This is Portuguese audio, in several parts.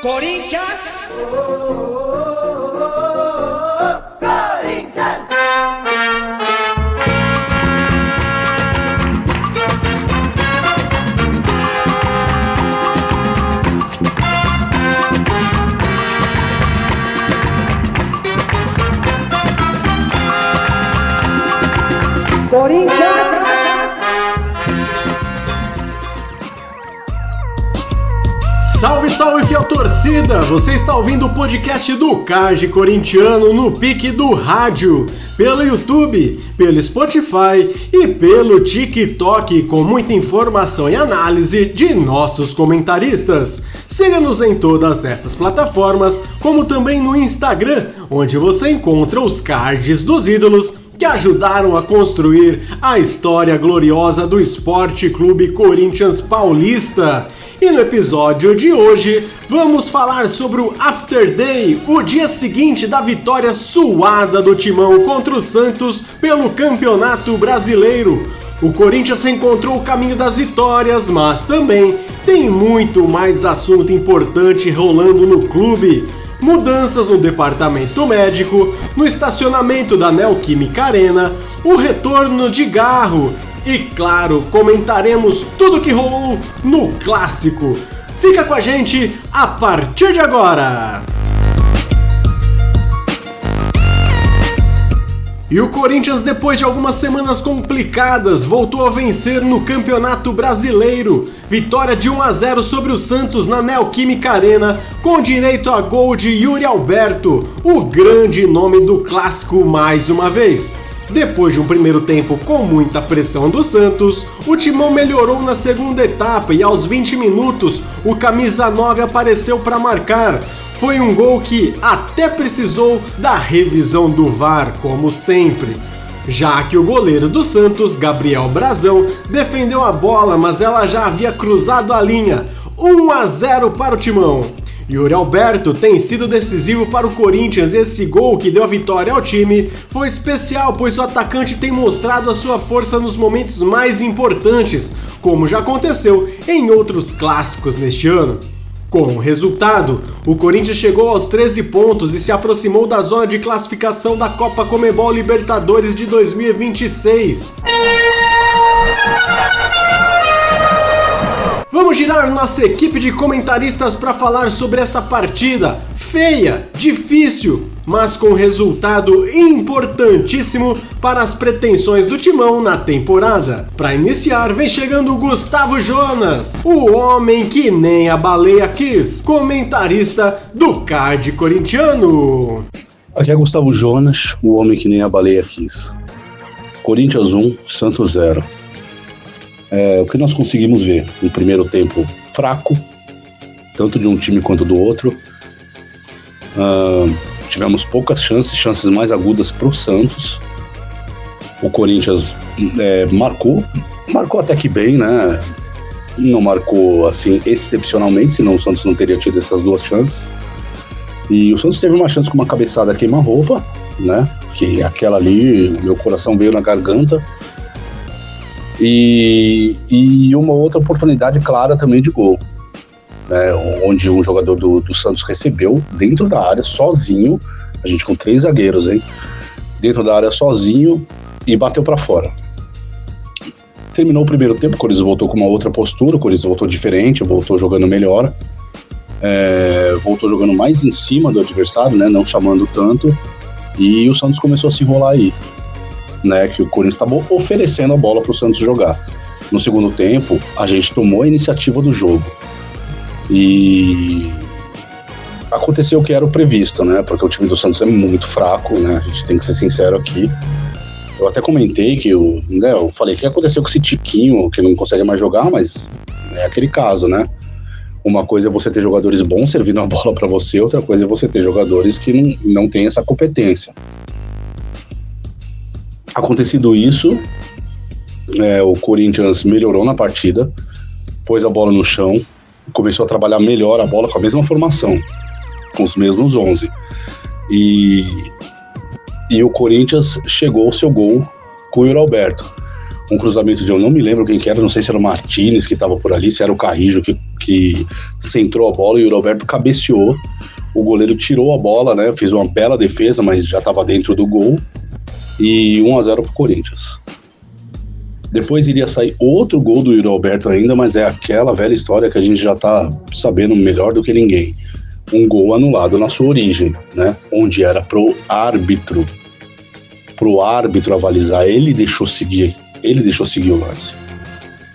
Corinthians! Corinthians! Salve, salve, fiel torcida! Você está ouvindo o podcast do Card Corintiano no pique do rádio, pelo YouTube, pelo Spotify e pelo TikTok, com muita informação e análise de nossos comentaristas. Siga-nos em todas essas plataformas, como também no Instagram, onde você encontra os cards dos ídolos que ajudaram a construir a história gloriosa do Esporte Clube Corinthians Paulista. E no episódio de hoje, vamos falar sobre o After Day, o dia seguinte da vitória suada do Timão contra o Santos pelo Campeonato Brasileiro. O Corinthians encontrou o caminho das vitórias, mas também tem muito mais assunto importante rolando no clube. Mudanças no departamento médico, no estacionamento da Neoquímica Arena, o retorno de Garro e, claro, comentaremos tudo que rolou no Clássico. Fica com a gente a partir de agora! E o Corinthians, depois de algumas semanas complicadas, voltou a vencer no Campeonato Brasileiro. Vitória de 1-0 sobre o Santos na Neoquímica Arena, com direito a gol de Yuri Alberto, o grande nome do Clássico mais uma vez. Depois de um primeiro tempo com muita pressão do Santos, o Timão melhorou na segunda etapa e aos 20 minutos o camisa 9 apareceu para marcar. Foi um gol que até precisou da revisão do VAR, como sempre. Já que o goleiro do Santos, Gabriel Brazão, defendeu a bola, mas ela já havia cruzado a linha. 1-0 para o Timão. Yuri Alberto tem sido decisivo para o Corinthians e esse gol que deu a vitória ao time foi especial, pois o atacante tem mostrado a sua força nos momentos mais importantes, como já aconteceu em outros clássicos neste ano. Com o resultado, o Corinthians chegou aos 13 pontos e se aproximou da zona de classificação da Copa Conmebol Libertadores de 2026. Vamos girar nossa equipe de comentaristas para falar sobre essa partida feia, difícil, mas com resultado importantíssimo para as pretensões do Timão na temporada. Para iniciar, vem chegando o Gustavo Jonas, o homem que nem a baleia quis, comentarista do Card Corintiano. Aqui é Gustavo Jonas, o homem que nem a baleia quis. Corinthians 1, Santos 0. O que nós conseguimos ver no primeiro tempo fraco, tanto de um time quanto do outro. Tivemos poucas chances mais agudas para o Santos. O Corinthians marcou até que bem, né? Não marcou assim excepcionalmente, senão o Santos não teria tido essas duas chances. E o Santos teve uma chance com uma cabeçada queima-roupa, né? Que aquela ali, meu coração veio na garganta. E uma outra oportunidade clara também de gol, né, onde um jogador do Santos recebeu dentro da área sozinho, a gente com 3 zagueiros, dentro da área sozinho e bateu para fora. Terminou o primeiro tempo, o Corinthians voltou com uma outra postura, o Corinthians voltou diferente, voltou jogando melhor, voltou jogando mais em cima do adversário, né, não chamando tanto, e o Santos começou a se enrolar aí. Né, que o Corinthians estava oferecendo a bola para o Santos jogar. No segundo tempo, a gente tomou a iniciativa do jogo e aconteceu o que era o previsto, né, porque o time do Santos é muito fraco, né, a gente tem que ser sincero aqui. Eu até comentei que eu falei que aconteceu com esse Tiquinho, que não consegue mais jogar, mas é aquele caso, né. Uma coisa é você ter jogadores bons servindo a bola para você, outra coisa é você ter jogadores que não têm essa competência. Acontecido isso, o Corinthians melhorou na partida, pôs a bola no chão, começou a trabalhar melhor a bola com a mesma formação, com os mesmos 11. E o Corinthians chegou ao seu gol com o Yuri Alberto. Um cruzamento de eu não me lembro quem que era, não sei se era o Martínez que estava por ali, se era o Carrijo que que centrou a bola e o Yuri Alberto cabeceou. O goleiro tirou a bola, né? Fez uma bela defesa, mas já estava dentro do gol. E 1-0 pro Corinthians. Depois iria sair outro gol do Yuri Alberto ainda, mas é aquela velha história que a gente já tá sabendo melhor do que ninguém. Um gol anulado na sua origem, né? Onde era pro árbitro avalizar, ele deixou seguir o lance.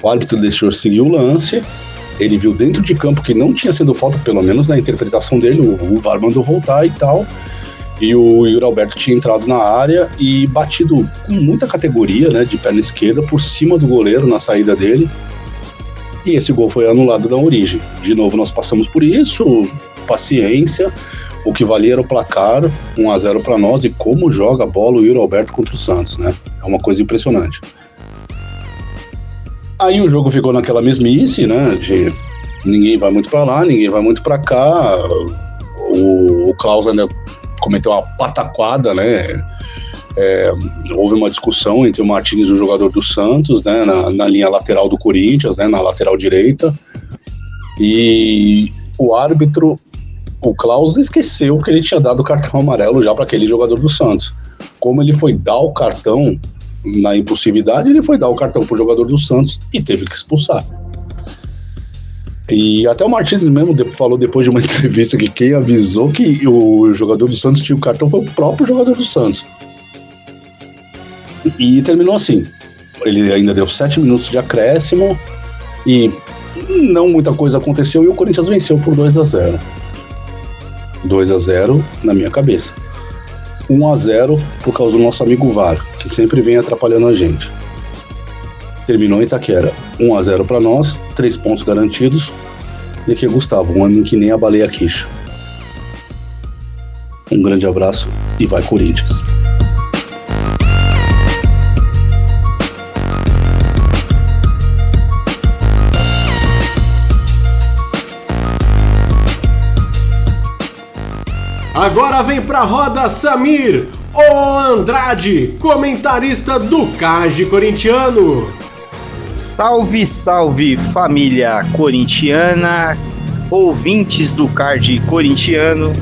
O árbitro deixou seguir o lance, ele viu dentro de campo que não tinha sido falta, pelo menos na interpretação dele, o VAR mandou voltar e tal, e o Yuri Alberto tinha entrado na área e batido com muita categoria, né, de perna esquerda, por cima do goleiro na saída dele, e esse gol foi anulado na origem. De novo nós passamos por isso, paciência, o que valia era o placar, 1-0 para nós, e como joga a bola o Yuri Alberto contra o Santos, né, é uma coisa impressionante. Aí o jogo ficou naquela mesmice, né, de ninguém vai muito para lá, ninguém vai muito para cá, o Klaus ainda cometeu uma pataquada, né, houve uma discussão entre o Martins e o jogador do Santos, né, na linha lateral do Corinthians, né, na lateral direita, e o árbitro, o Klaus, esqueceu que ele tinha dado o cartão amarelo já para aquele jogador do Santos. Como ele foi dar o cartão na impulsividade, ele foi dar o cartão pro jogador do Santos e teve que expulsar. E até o Martins mesmo falou depois de uma entrevista que quem avisou que o jogador do Santos tinha o cartão foi o próprio jogador do Santos. E terminou assim. Ele ainda deu 7 minutos de acréscimo e não muita coisa aconteceu e o Corinthians venceu por 2-0. 2-0 na minha cabeça. 1-0 por causa do nosso amigo VAR, que sempre vem atrapalhando a gente. Terminou em Itaquera. 1-0 para nós, 3 pontos garantidos. E aqui é Gustavo, um homem que nem a baleia quicha. Um grande abraço e vai Corinthians. Agora vem pra roda Samir, o Andrade, comentarista do Card Corintiano. Salve, salve família corintiana, ouvintes do Card Corintiano.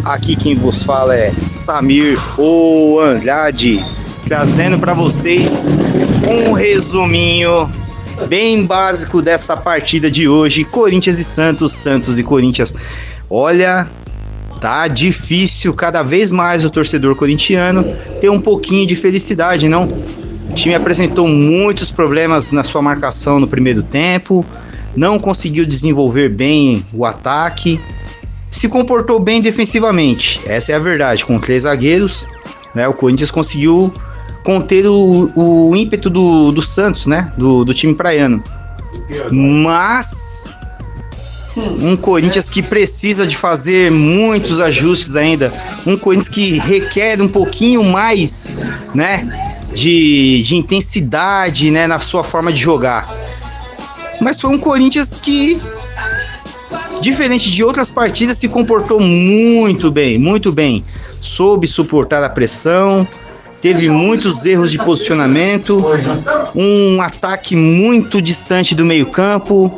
Aqui quem vos fala é Samir, o Andrade, trazendo para vocês um resuminho bem básico desta partida de hoje, Corinthians e Santos, Santos e Corinthians. Olha, tá difícil cada vez mais o torcedor corintiano ter um pouquinho de felicidade, não? O time apresentou muitos problemas na sua marcação no primeiro tempo, não conseguiu desenvolver bem o ataque, se comportou bem defensivamente, essa é a verdade, com 3 zagueiros, né? O Corinthians conseguiu conter o ímpeto do Santos, né? Do time praiano, mas um Corinthians que precisa de fazer muitos ajustes ainda, um Corinthians que requer um pouquinho mais, né, de intensidade, né, na sua forma de jogar. Mas foi um Corinthians que, diferente de outras partidas, se comportou muito bem, soube suportar a pressão, teve muitos erros de posicionamento, um ataque muito distante do meio-campo,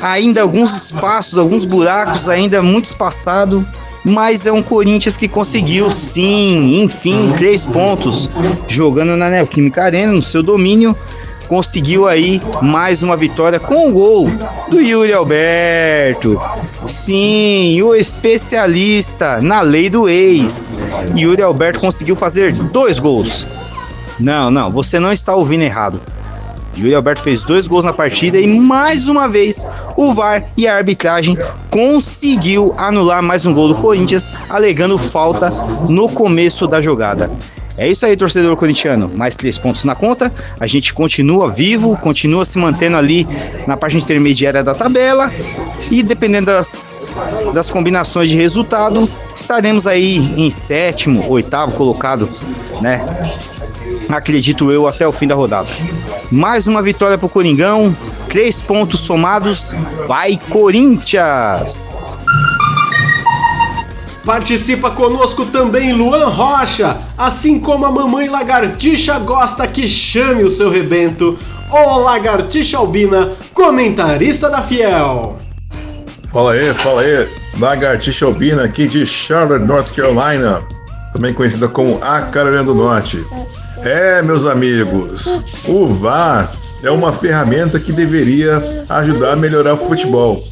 ainda alguns espaços, alguns buracos ainda muito espaçado, mas é um Corinthians que conseguiu sim, enfim, 3 pontos jogando na Neoquímica Arena, no seu domínio, conseguiu aí mais uma vitória com o gol do Yuri Alberto. Sim, o especialista na lei do ex. Yuri Alberto conseguiu fazer 2 gols. Não, você não está ouvindo errado. Yuri Alberto fez 2 gols na partida e mais uma vez o VAR e a arbitragem conseguiu anular mais um gol do Corinthians, alegando falta no começo da jogada. É isso aí, torcedor corintiano, mais 3 pontos na conta, a gente continua vivo, continua se mantendo ali na parte intermediária da tabela e dependendo das combinações de resultado, estaremos aí em 7º, 8º colocado, né? Acredito eu, até o fim da rodada. Mais uma vitória pro Coringão, 3 pontos somados, vai Corinthians! Participa conosco também Luan Rocha, assim como a mamãe lagartixa gosta que chame o seu rebento, o Lagartixa Albina, comentarista da Fiel. Fala aí, Lagartixa Albina aqui de Charlotte, North Carolina, também conhecida como a Carolina do Norte. Meus amigos, o VAR é uma ferramenta que deveria ajudar a melhorar o futebol.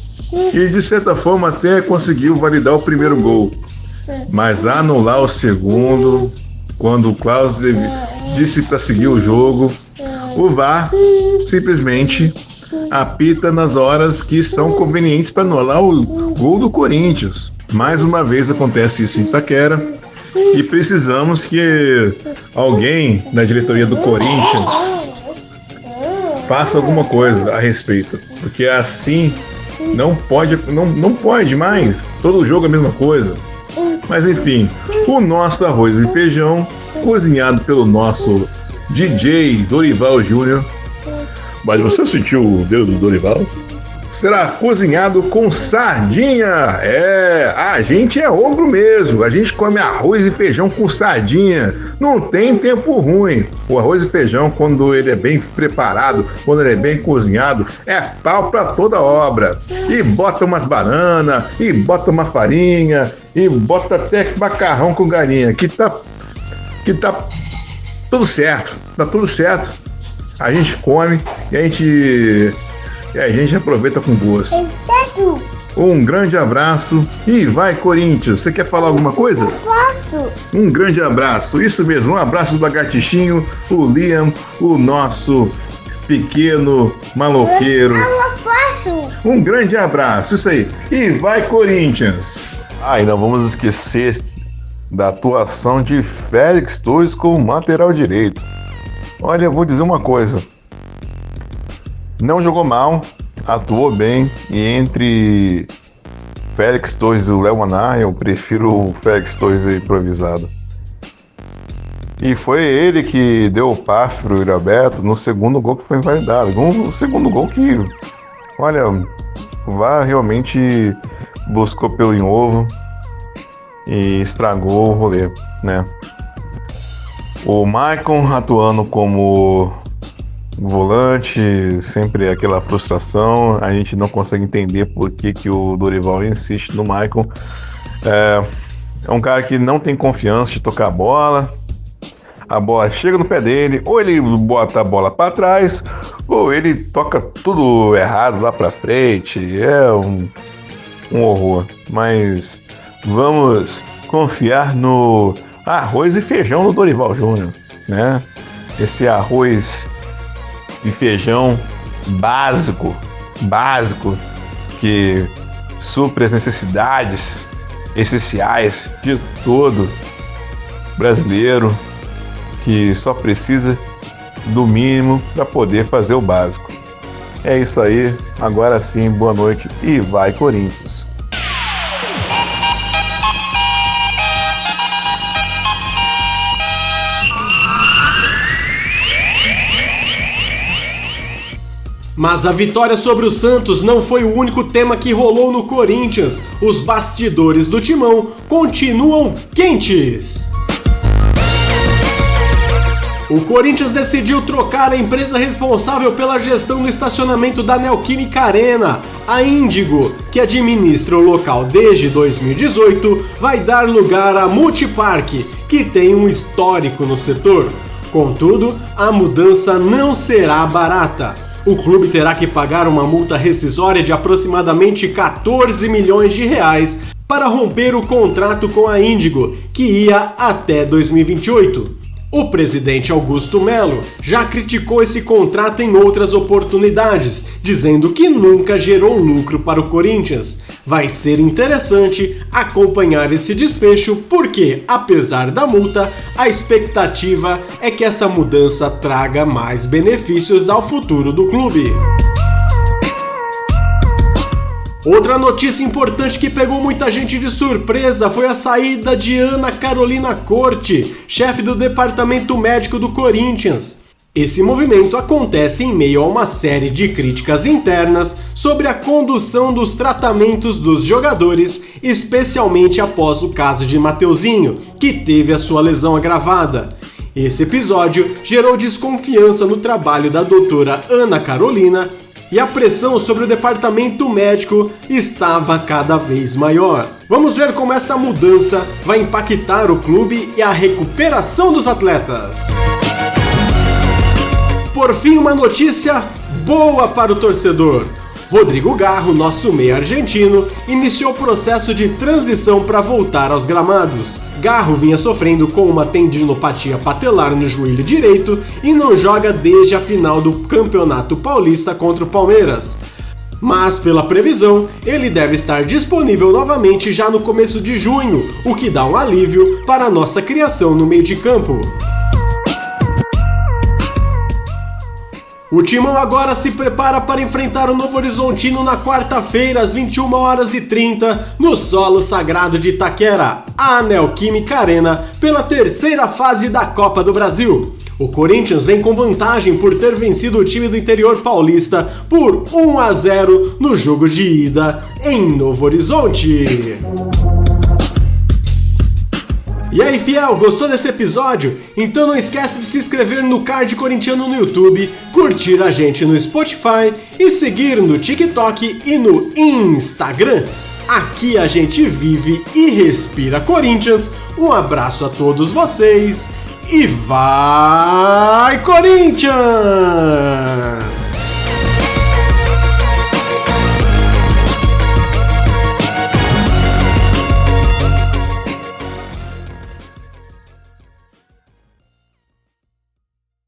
E de certa forma até conseguiu validar o primeiro gol. Mas anular o segundo, quando o Klaus disse para seguir o jogo, o VAR simplesmente apita nas horas que são convenientes para anular o gol do Corinthians. Mais uma vez acontece isso em Itaquera e precisamos que alguém na diretoria do Corinthians faça alguma coisa a respeito, porque assim não pode mais, todo jogo é a mesma coisa. Mas enfim, o nosso arroz e feijão, cozinhado pelo nosso DJ Dorival Júnior. Mas você sentiu o dedo do Dorival? Será cozinhado com sardinha. A gente é ogro mesmo. A gente come arroz e feijão com sardinha. Não tem tempo ruim. O arroz e feijão, quando ele é bem preparado, quando ele é bem cozinhado, é pau pra toda obra. E bota umas bananas, e bota uma farinha, e bota até macarrão com galinha, que tá tudo certo. Tá tudo certo. A gente come e a gente aproveita com gosto. Um grande abraço e vai, Corinthians! Você quer falar alguma coisa? Posso? Um grande abraço, isso mesmo, um abraço do Lagartixinho, o Liam, o nosso pequeno maloqueiro. Um grande abraço, isso aí. E vai, Corinthians! E não vamos esquecer da atuação de Félix Torres como lateral direito. Olha, eu vou dizer uma coisa. Não jogou mal, atuou bem, e entre Félix Torres e o Léo Manar, eu prefiro o Félix Torres improvisado. E foi ele que deu o passe para o Yuri Alberto no segundo gol que foi invalidado. Um segundo gol que, olha, o VAR realmente buscou pelo em ovo e estragou o rolê, né? O Maicon atuando como volante, sempre aquela frustração, a gente não consegue entender por que o Dorival insiste no Maicon. É um cara que não tem confiança de tocar a bola chega no pé dele, ou ele bota a bola para trás, ou ele toca tudo errado lá para frente, é um horror. Mas vamos confiar no arroz e feijão do Dorival Júnior, né? Esse arroz e feijão básico, que supre as necessidades essenciais de todo brasileiro, que só precisa do mínimo para poder fazer o básico. É isso aí, agora sim, boa noite e vai, Corinthians! Mas a vitória sobre o Santos não foi o único tema que rolou no Corinthians. Os bastidores do Timão continuam quentes. O Corinthians decidiu trocar a empresa responsável pela gestão do estacionamento da Neoquímica Arena. A Índigo, que administra o local desde 2018, vai dar lugar à Multiparque, que tem um histórico no setor. Contudo, a mudança não será barata. O clube terá que pagar uma multa rescisória de aproximadamente 14 milhões de reais para romper o contrato com a Índigo, que ia até 2028. O presidente Augusto Melo já criticou esse contrato em outras oportunidades, dizendo que nunca gerou lucro para o Corinthians. Vai ser interessante acompanhar esse desfecho porque, apesar da multa, a expectativa é que essa mudança traga mais benefícios ao futuro do clube. Outra notícia importante que pegou muita gente de surpresa foi a saída de Ana Carolina Corte, chefe do departamento médico do Corinthians. Esse movimento acontece em meio a uma série de críticas internas sobre a condução dos tratamentos dos jogadores, especialmente após o caso de Mateuzinho, que teve a sua lesão agravada. Esse episódio gerou desconfiança no trabalho da doutora Ana Carolina e a pressão sobre o departamento médico estava cada vez maior. Vamos ver como essa mudança vai impactar o clube e a recuperação dos atletas. Por fim, uma notícia boa para o torcedor. Rodrigo Garro, nosso meia argentino, iniciou o processo de transição para voltar aos gramados. Garro vinha sofrendo com uma tendinopatia patelar no joelho direito e não joga desde a final do Campeonato Paulista contra o Palmeiras. Mas, pela previsão, ele deve estar disponível novamente já no começo de junho, o que dá um alívio para a nossa criação no meio de campo. O Timão agora se prepara para enfrentar o Novo Horizontino na quarta-feira, às 21h30, no solo sagrado de Itaquera, a Neoquímica Arena, pela terceira fase da Copa do Brasil. O Corinthians vem com vantagem por ter vencido o time do interior paulista por 1-0 no jogo de ida em Novo Horizonte. E aí, fiel, gostou desse episódio? Então não esquece de se inscrever no Card Corintiano no YouTube, curtir a gente no Spotify e seguir no TikTok e no Instagram. Aqui a gente vive e respira Corinthians. Um abraço a todos vocês e vai Corinthians!